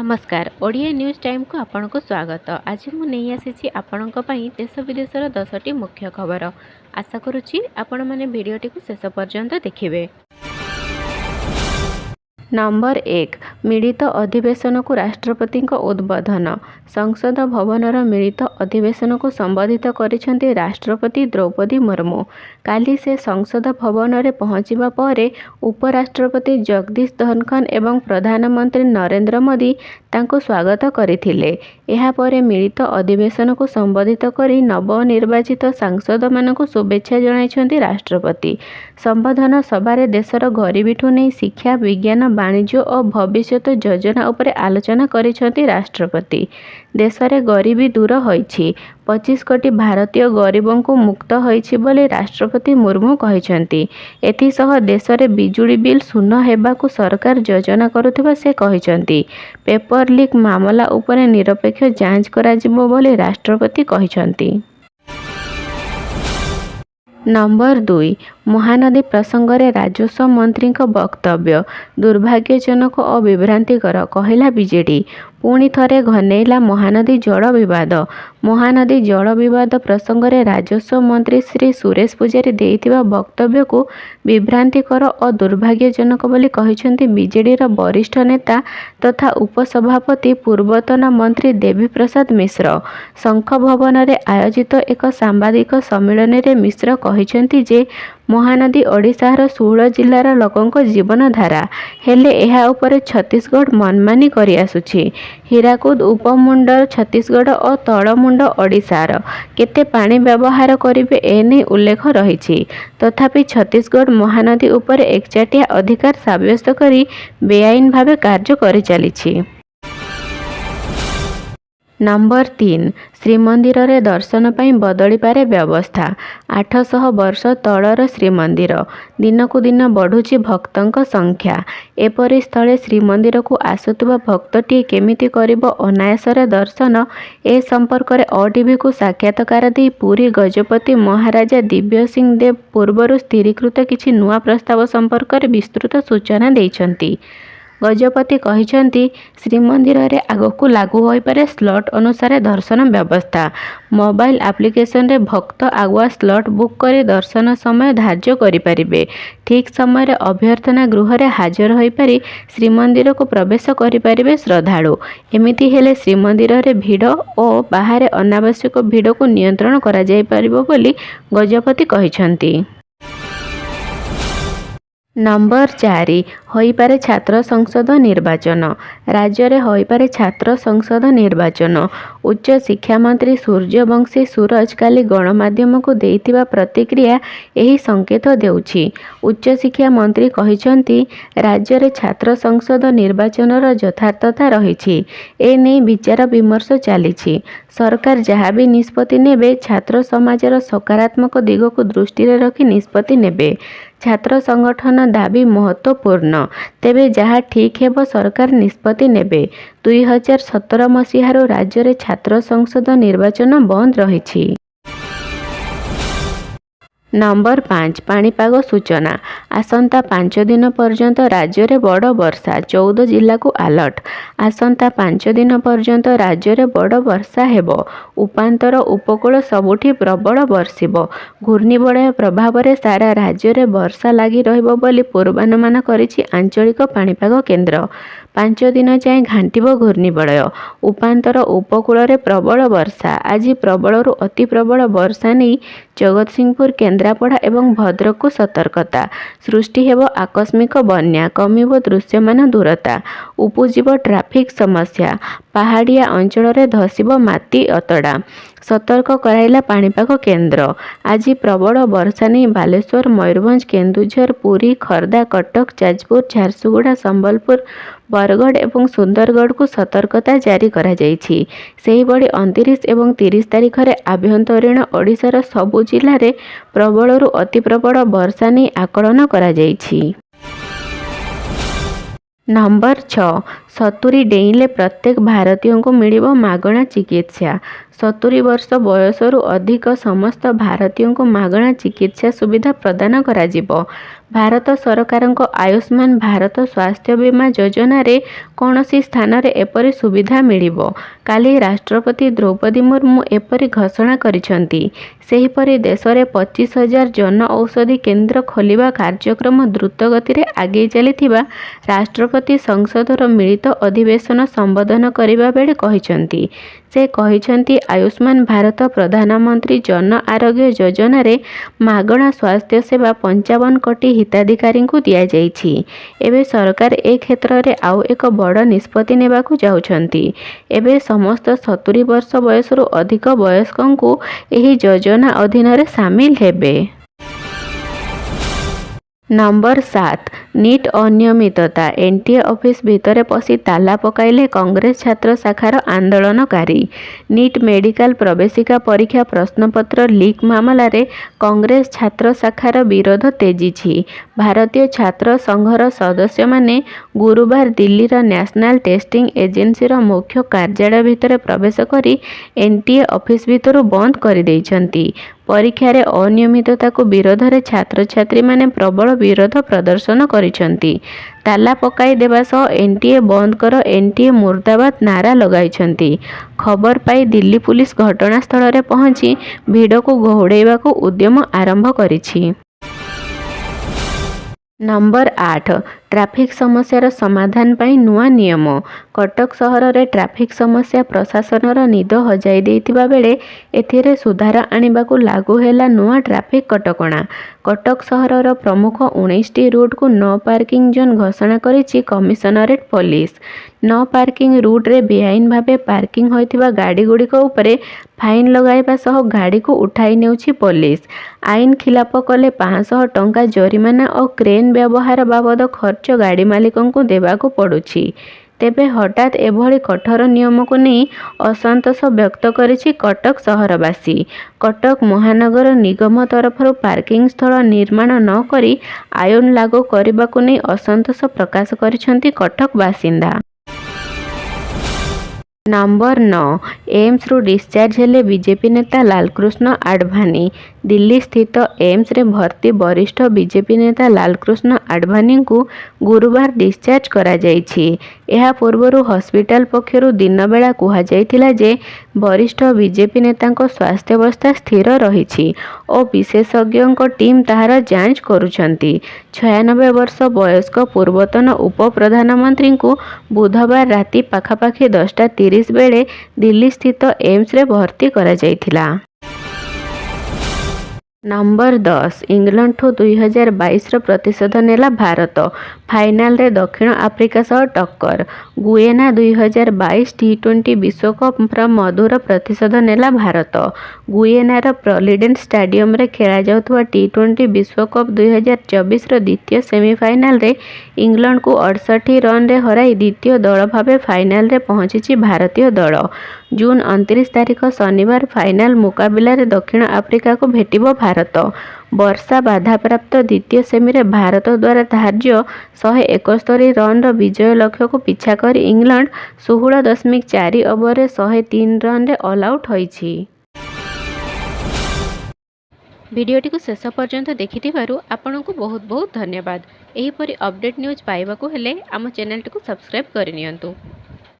नमस्कार Odia news time को आपन को स्वागत। आज मु नहीं आसी आपण देश विदेशर 10टी मुख्य खबर। आशा करुच्ची आपण मैंने भिडटी को शेष पर्यंत देखिए। नंबर 1 मिलित अधिवेशन को राष्ट्रपति उद्बोधन। संसद भवनर मिलित अधिवेशन को संबोधित करिसेंती राष्ट्रपति द्रौपदी मुर्मू। काली से संसद भवन में पहुँचवा पर उपराष्ट्रपति जगदीश धनखड़ एवं प्रधानमंत्री नरेंद्र मोदी तांको स्वागत करथिले। एहा परे मिलित अधिवेशन को संबोधित करी नवनिर्वाचित सांसद मानक शुभेच्छा जणाइछंती राष्ट्रपति। संबोधन सभारे देशर गरीबीठू नहीं शिक्षा विज्ञान वाणिज्य और भविष्यत योजना उपरे आलोचना करिसेंती राष्ट्रपति। देश में गरीबी दूर होइछि, 25 कोटी भारतीय गरीबों को मुक्त होइछि बोली राष्ट्रपति मुर्मू कहिसेंती। एथिसह देश में बिजुली बिल शून्य हेबाकु सरकार योजना करुथिबा से कहिसेंती। पेपर लीक मामला उपरे निरपेक्ष जांच कराजिबो बोली राष्ट्रपति कहिसेंती। नंबर 2 महानदी प्रसंग में राजस्व मंत्री वक्तव्य दुर्भाग्यजनक और विभ्रांतिकर कहला बीजेडी। पुणी थरे घनेला महानदी जल विवाद। महानदी जल विवाद प्रसंग में राजस्व मंत्री श्री सुरेश पुजारी देइथिबा वक्तव्य को विभ्रांतिकर और दुर्भाग्यजनक बोली कहिसेंती बीजेडीर वरिष्ठ नेता तथा उपसभापति पूर्वतन मंत्री देवी प्रसाद मिश्र। शंख भवन में आयोजित एक सांबादिक सम्मेलन में मिश्र कहिसेंती जे महानदी ओडिशार 16 जिलार लोकों जीवनधारा हेले एहा उपरे छत्तीसगढ़ मनमानी करि आसुछि। हीराकुद उपमुंड छत्तीसगढ़ और तलमुंड ओडिशार केते पानी व्यवहार करिवे एने उल्लेख रहिछि। तथापि छत्तीसगढ़ महानदी उपरे एकचाटिया अधिकार साब्यस्त करी बेआईन भावे कार्य करि चलिछि। नंबर 3 श्रीमंदिर रे दर्शन पाई बदली पारे व्यवस्था। 800 वर्ष तलर श्रीमंदिर दिनकू दिन बढ़ुची भक्तों संख्या। एपरी स्थले श्रीमंदिर को आसुवा भक्तटी केमिति करिबो अनायासरे दर्शन ए संपर्क में ओटीवी को साक्षात्कार दी पुरी गजपति महाराजा दिव्य सिंह देव पूर्वर स्थिरीकृत किछि नुआ प्रस्ताव संपर्क में विस्तृत सूचना देइछंती। गजपति कहिसेंती श्रीमंदिर रे आगकू लागू होई पारे स्लॉट अनुसार दर्शन व्यवस्था। मोबाइल एप्लिकेशन रे भक्त आगुआ स्लॉट बुक करी दर्शन समय धार्य करि परिबे। ठीक समय रे अभ्यर्थना गृह रे हाजर होई पारी श्रीमंदिर को प्रवेश करि परिबे श्रद्धालु। एमिति हेले श्रीमंदिर रे भीड़ और बाहर अनावश्यक भीड़ को नियंत्रण करा जाई परिबो बोली गजपति कहिसेंती। नंबर 4 होई पारे छात्र संसद निर्वाचन। राज्य में होई पारे छात्र संसद निर्वाचन। उच्च शिक्षा मंत्री सूर्यवंशी सूरज काली गणमाध्यम को देइथिबा प्रतिक्रिया यही संकेत देउछि। उच्च शिक्षा मंत्री कहिसेंती राज्य में छात्र संसद निर्वाचन यथार्थता रहिछि। ए नै विचार विमर्श चलिछि। सरकार जहाँ भी निष्पत्ति नेबे छात्र समाजर सकारात्मक दिग को दृष्टि रे रखी निष्पत्ति नेबे। छात्र संगठन दाबी महत्वपूर्ण, तेबे जहाँ ठीक हेबो सरकार निष्पत्ति नेबे। 2017 मसीहारू राज्य में छात्र संसद निर्वाचन बंद रहिछि। नंबर 5 पाणीपाग सूचना। आसंता 5 दिन पर्यंत राज्य में बड़ वर्षा। 14 जिला को अलर्ट। आसंता 5 दिन पर्यंत राज्य में बड़ वर्षा हेबो। उपांतर उपकूल सबुठी प्रबल वर्षिबो। घूर्णिबलय प्रभाव में सारा राज्य में वर्षा लगी रहिबो बोली पूर्वानुमान करिछि आंचलिक पाणीपाग केन्द्र। 5 दिन जाए घांटिबो घूर्णिबलय। उपांतर उपकूल में प्रबल वर्षा। आज प्रबलरू अति प्रबल वर्षा नहीं जगतसिंहपुर केन्द्रापड़ा एवं भद्रक को सतर्कता। सृष्टि हेबो आकस्मिक बन्या। कमिबो दृश्यमान दूरता। उपजिबो ट्राफिक समस्या। पहाड़िया अंचल में धसिबो माटी अतड़ा। सतर्क कराइला पाणीपाग केन्द्र। आज प्रबल वर्षा नहीं बालेश्वर मयूरभंज केन्दुझर पुरी खर्दा कटक जाजपुर झारसुगुड़ा संबलपुर बरगढ़ एवं सुंदरगढ़ को सतर्कता जारी करा जाइछि। सेही बड़ी 29 एवं 30 तारिख में आभ्यंतरीण ओडिशार सबु जिले में प्रबलरू अति प्रबल वर्षा नहीं आकलन करा जाइछि। नंबर 6 70 ଡେଇଁଲେ ପ୍ରତ୍ୟେକ ଭାରତୀୟଙ୍କୁ ମିଳିବ ମାଗଣା ଚିକିତ୍ସା। 70 ବର୍ଷ ବୟସରୁ ଅଧିକ ସମସ୍ତ ଭାରତୀୟଙ୍କୁ ମାଗଣା ଚିକିତ୍ସା ସୁବିଧା ପ୍ରଦାନ କରାଯିବ। ଭାରତ ସରକାରଙ୍କ ଆୟୁଷ୍ମାନ ଭାରତ ସ୍ୱାସ୍ଥ୍ୟ ବୀମା ଯୋଜନାରେ କୌଣସି ସ୍ଥାନରେ ଏପରି ସୁବିଧା ମିଳିବ। କାଲି ରାଷ୍ଟ୍ରପତି ଦ୍ରୌପଦୀ ମୁର୍ମୁ ଏପରି ଘୋଷଣା କରିଛନ୍ତି। ସେହିପରି ଦେଶରେ 25,000 ଜନ ଔଷଧି କେନ୍ଦ୍ର ଖୋଲିବା କାର୍ଯ୍ୟକ୍ରମ ଦ୍ରୁତ ଗତିରେ ଆଗେଇ ଚାଲିଥିବା ରାଷ୍ଟ୍ରପତି ସଂସଦର ମିଳିତ ଅଧିବେଶନ ସମ୍ବୋଧନ କରିବା ବେଳେ କହିଛନ୍ତି। ସେ କହିଛନ୍ତି ଆୟୁଷ୍ମାନ ଭାରତ ପ୍ରଧାନମନ୍ତ୍ରୀ ଜନ ଆରୋଗ୍ୟ ଯୋଜନାରେ ମାଗଣା ସ୍ୱାସ୍ଥ୍ୟ ସେବା 55 କୋଟି ହିତାଧିକାରୀଙ୍କୁ ଦିଆଯାଇଛି। ଏବେ ସରକାର ଏ କ୍ଷେତ୍ରରେ ଆଉ ଏକ ବଡ଼ ନିଷ୍ପତ୍ତି ନେବାକୁ ଯାଉଛନ୍ତି। ଏବେ ସମସ୍ତ 70 ବର୍ଷ ବୟସରୁ ଅଧିକ ବୟସ୍କଙ୍କୁ ଏହି ଯୋଜନା ଅଧୀନରେ ସାମିଲ ହେବେ। ନମ୍ବର 7 ନିଟ୍ ଅନିୟମିତତା। ଏନ୍ଟିଏ ଅଫିସ ଭିତରେ ପଶି ତାଲା ପକାଇଲେ କଂଗ୍ରେସ ଛାତ୍ର ଶାଖାର ଆନ୍ଦୋଳନକାରୀ। ନିଟ୍ ମେଡିକାଲ ପ୍ରବେଶିକା ପରୀକ୍ଷା ପ୍ରଶ୍ନପତ୍ର ଲିକ୍ ମାମଲାରେ କଂଗ୍ରେସ ଛାତ୍ର ଶାଖାର ବିରୋଧ ତେଜିଛି। ଭାରତୀୟ ଛାତ୍ର ସଂଘର ସଦସ୍ୟମାନେ ଗୁରୁବାର ଦିଲ୍ଲୀର ନ୍ୟାସନାଲ ଟେଷ୍ଟିଂ ଏଜେନ୍ସିର ମୁଖ୍ୟ କାର୍ଯ୍ୟାଳୟ ଭିତରେ ପ୍ରବେଶ କରି ଏନ୍ଟିଏ ଅଫିସ ଭିତରୁ ବନ୍ଦ କରିଦେଇଛନ୍ତି। ପରୀକ୍ଷାରେ ଅନିୟମିତତାକୁ ବିରୋଧରେ ଛାତ୍ରଛାତ୍ରୀମାନେ ପ୍ରବଳ ବିରୋଧ ପ୍ରଦର୍ଶନ କରିଛନ୍ତି। ତାଲା ପକାଇ ଦେବା ସହ ଏନ୍ଟିଏ ବନ୍ଦ କର, ଏନ୍ଟିଏ ମୁର୍ଦାବାଦ ନାରା ଲଗାଇଛନ୍ତି। ଖବର ପାଇ ଦିଲ୍ଲୀ ପୁଲିସ ଘଟଣାସ୍ଥଳରେ ପହଞ୍ଚି ଭିଡ଼କୁ ଘଉଡ଼ାଇବାକୁ ଉଦ୍ୟମ ଆରମ୍ଭ କରିଛି। ନମ୍ବର 8 ଟ୍ରାଫିକ୍ ସମସ୍ୟାର ସମାଧାନ ପାଇଁ ନୂଆ ନିୟମ। କଟକ ସହରରେ ଟ୍ରାଫିକ୍ ସମସ୍ୟା ପ୍ରଶାସନର ନିଦ ହଜାଇ ଦେଇଥିବା ବେଳେ ଏଥିରେ ସୁଧାର ଆଣିବାକୁ ଲାଗୁ ହେଲା ନୂଆ ଟ୍ରାଫିକ୍ କଟକଣା। କଟକ ସହରର ପ୍ରମୁଖ 19ଟି ରୁଟ୍କୁ ନୋ ପାର୍କିଂ ଜୋନ୍ ଘୋଷଣା କରିଛି କମିଶନରେଟ୍ ପୋଲିସ। ନୋ ପାର୍କିଂ ରୁଟ୍ରେ ବେଆଇନ ଭାବେ ପାର୍କିଂ ହୋଇଥିବା ଗାଡ଼ିଗୁଡ଼ିକ ଉପରେ ଫାଇନ୍ ଲଗାଇବା ସହ ଗାଡ଼ିକୁ ଉଠାଇ ନେଉଛି ପୋଲିସ। ଆଇନ ଖିଲାପ କଲେ 500 ଟଙ୍କା ଜରିମାନା ଓ କ୍ରେନ୍ ବ୍ୟବହାର ବାବଦ ଖର୍ଚ୍ଚ ଗାଡ଼ି ମାଲିକଙ୍କୁ ଦେବାକୁ ପଡ଼ୁଛି। ତେବେ ହଠାତ୍ ଏଭଳି କଠୋର ନିୟମକୁ ନେଇ ଅସନ୍ତୋଷ ବ୍ୟକ୍ତ କରିଛି କଟକ ସହରବାସୀ। କଟକ ମହାନଗର ନିଗମ ତରଫରୁ ପାର୍କିଂ ସ୍ଥଳ ନିର୍ମାଣ ନ କରି ଆଇନ ଲାଗୁ କରିବାକୁ ନେଇ ଅସନ୍ତୋଷ ପ୍ରକାଶ କରିଛନ୍ତି କଟକ ବାସିନ୍ଦା। ନମ୍ବର 9 ଏମ୍ସରୁ ଡିସ୍ଚାର୍ଜ ହେଲେ ବିଜେପି ନେତା ଲାଲକୃଷ୍ଣ ଆଡଭାନୀ। ଦିଲ୍ଲୀ ସ୍ଥିତ ଏମ୍ସରେ ଭର୍ତ୍ତି ବରିଷ୍ଠ ବିଜେପି ନେତା ଲାଲକୃଷ୍ଣ ଆଡଭାନୀଙ୍କୁ ଗୁରୁବାର ଡିସ୍ଚାର୍ଜ କରାଯାଇଛି। ଏହା ପୂର୍ବରୁ ହସ୍ପିଟାଲ ପକ୍ଷରୁ ଦିନବେଳା କୁହାଯାଇଥିଲା ଯେ ବରିଷ୍ଠ ବିଜେପି ନେତାଙ୍କ ସ୍ୱାସ୍ଥ୍ୟାବସ୍ଥା ସ୍ଥିର ରହିଛି ଓ ବିଶେଷଜ୍ଞଙ୍କ ଟିମ୍ ତାହାର ଯାଞ୍ଚ କରୁଛନ୍ତି। 96 ବର୍ଷ ବୟସ୍କ ପୂର୍ବତନ ଉପପ୍ରଧାନମନ୍ତ୍ରୀଙ୍କୁ ବୁଧବାର ରାତି ପାଖାପାଖି 10:30 ବେଳେ ଦିଲ୍ଲୀ ସ୍ଥିତ ଏମ୍ସରେ ଭର୍ତ୍ତି କରାଯାଇଥିଲା। ନମ୍ବର 10 ଇଂଲଣ୍ଡଠୁ 2022ର ପ୍ରତିଶୋଧ ନେଲା ଭାରତ। ଫାଇନାଲରେ ଦକ୍ଷିଣ ଆଫ୍ରିକା ସହ ଟକ୍କର। ଗୁୟେନା 2022 ଟି20 ବିଶ୍ୱକପ୍ର ମଧୁର ପ୍ରତିଶୋଧ ନେଲା ଭାରତ। ଗୁୟେନାର ପ୍ରଲିଡେନ୍ସ ଷ୍ଟାଡିୟମରେ ଖେଳାଯାଉଥିବା ଟି20 ବିଶ୍ୱକପ୍ 2024ର ଦ୍ୱିତୀୟ ସେମିଫାଇନାଲରେ ଇଂଲଣ୍ଡକୁ 68 ରନରେ ହରାଇ ଦ୍ୱିତୀୟ ଦଳ ଭାବେ ଫାଇନାଲରେ ପହଞ୍ଚିଛି ଭାରତୀୟ ଦଳ। ଜୁନ୍ 29 ତାରିଖ ଶନିବାର ଫାଇନାଲ ମୁକାବିଲାରେ ଦକ୍ଷିଣ ଆଫ୍ରିକାକୁ ଭେଟିବ ଭାରତ। ବର୍ଷା ବାଧାପ୍ରାପ୍ତ ଦ୍ୱିତୀୟ ସେମିରେ ଭାରତ ଦ୍ୱାରା ଧାର୍ଯ୍ୟ 171 ରନର ବିଜୟ ଲକ୍ଷ୍ୟକୁ ପିଛା କରି ଇଂଲଣ୍ଡ 16.4 ଓଭରରେ 103 ରନରେ ଅଲଆଉଟ୍ ହୋଇଛି। ଭିଡ଼ିଓଟିକୁ ଶେଷ ପର୍ଯ୍ୟନ୍ତ ଦେଖିଥିବାରୁ ଆପଣଙ୍କୁ ବହୁତ ବହୁତ ଧନ୍ୟବାଦ। ଏହିପରି ଅପଡେଟ୍ ନ୍ୟୁଜ୍ ପାଇବାକୁ ହେଲେ ଆମ ଚ୍ୟାନେଲଟିକୁ ସବସ୍କ୍ରାଇବ୍ କରିନିଅନ୍ତୁ।